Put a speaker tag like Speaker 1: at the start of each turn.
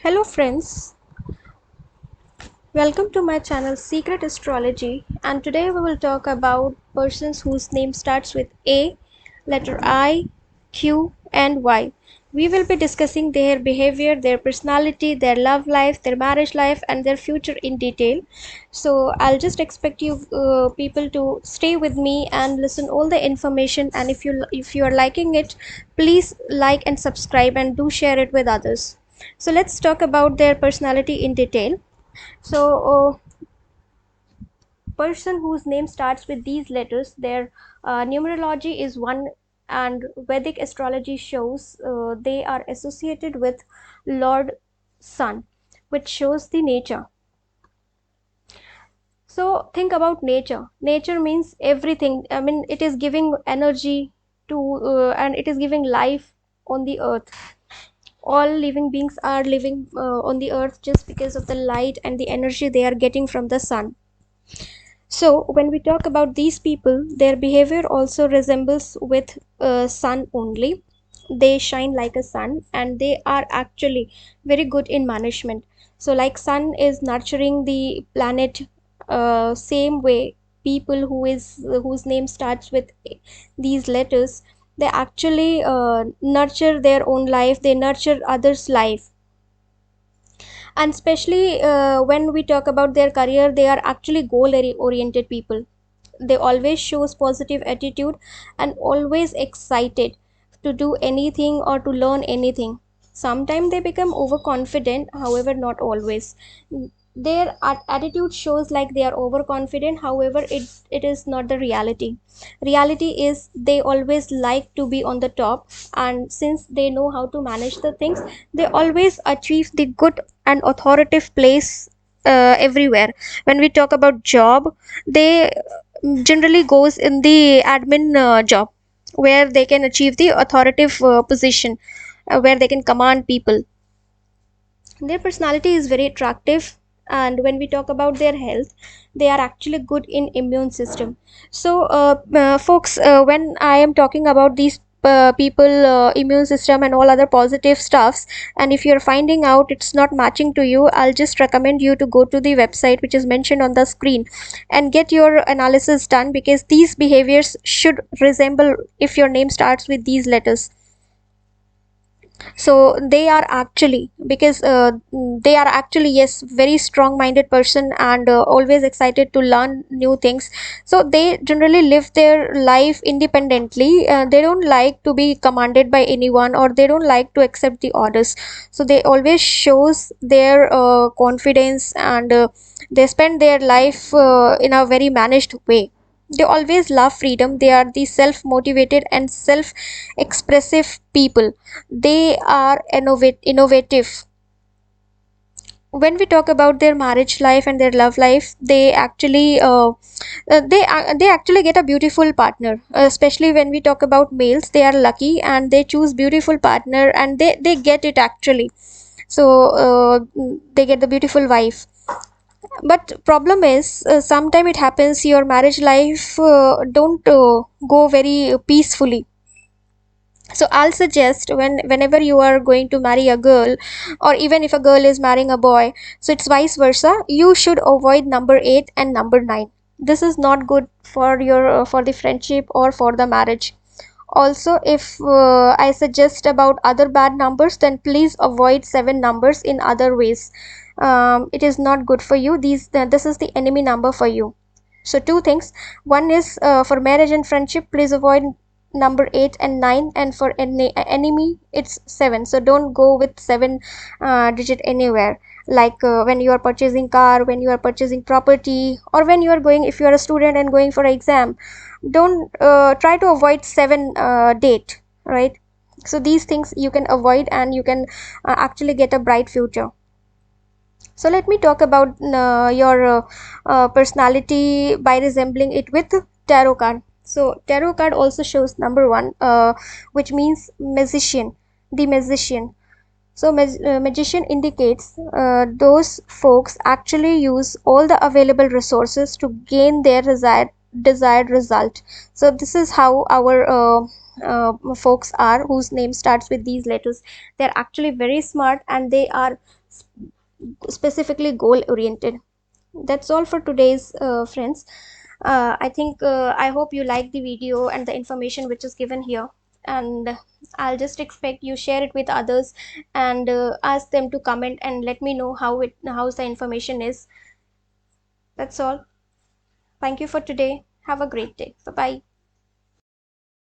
Speaker 1: Hello friends, welcome to my channel Secret Astrology, and today we will talk about persons whose name starts with A, letter I, Q and Y. We will be discussing their behavior, their personality, their love life, their marriage life and their future in detail. So I'll just expect you people to stay with me and listen all the information, and if you are liking it, please like and subscribe and do share it with others. So let's talk about their personality in detail. So, person whose name starts with these letters, their numerology is 1, and Vedic astrology shows they are associated with Lord Sun, which shows the nature. So, think about nature. Nature means everything. I mean, it is giving energy to, and it is giving life on the earth. All living beings are living on the earth just because of the light and the energy they are getting from the sun. So when we talk about these people, their behavior also resembles with sun only. They shine like a sun, and they are actually very good in management. So like sun is nurturing the planet, same way people whose name starts with these letters, they actually nurture their own life, they nurture others life. And especially when we talk about their career, they are actually goal oriented people. They always shows positive attitude and always excited to do anything or to learn anything. Sometimes they become overconfident, however not always. Their attitude shows like they are overconfident, however it is not the reality is they always like to be on the top, and since they know how to manage the things, they always achieve the good and authoritative place everywhere. When we talk about job, they generally goes in the admin job, where they can achieve the authoritative position, where they can command people. Their personality is very attractive, and when we talk about their health, they are actually good in immune system. So folks, when I am talking about these people immune system and all other positive stuffs, and if you're finding out it's not matching to you, I'll just recommend you to go to the website which is mentioned on the screen and get your analysis done, because these behaviors should resemble if your name starts with these letters. So they are actually, because they are actually, yes, very strong minded person, and always excited to learn new things. So they generally live their life independently. They don't like to be commanded by anyone, or they don't like to accept the orders. So they always shows their confidence, and they spend their life in a very managed way. They always love freedom. They are the self motivated and self expressive people. They are innovative. When we talk about their marriage life and their love life, they actually they actually get a beautiful partner. Especially when we talk about males, they are lucky and they choose beautiful partner, and they get it actually. So they get the beautiful wife. But problem is, sometime it happens your marriage life don't go very peacefully. So I'll suggest, whenever you are going to marry a girl, or even if a girl is marrying a boy, so it's vice versa, you should avoid number 8 and number 9. This is not good for your for the friendship or for the marriage. Also, if I suggest about other bad numbers, then please avoid 7 numbers in other ways. It is not good for you. This is the enemy number for you. So two things. One is, for marriage and friendship, please avoid number 8 and 9, and for enemy it's 7. So don't go with 7 digit anywhere, like when you are purchasing car, when you are purchasing property, or when you are going, if you are a student and going for exam, don't try to avoid 7 date, right? So these things you can avoid, and you can actually get a bright future. So let me talk about your personality by resembling it with tarot card. So tarot card also shows number 1, which means magician, the magician. So magician indicates those folks actually use all the available resources to gain their desired result. So this is how our folks are, whose name starts with these letters. They're actually very smart, and they are specifically goal oriented. That's all for today's friends. I hope you like the video and the information which is given here, and I'll just expect you share it with others, and ask them to comment and let me know how's the information is. That's all. Thank you for today. Have a great day. Bye bye.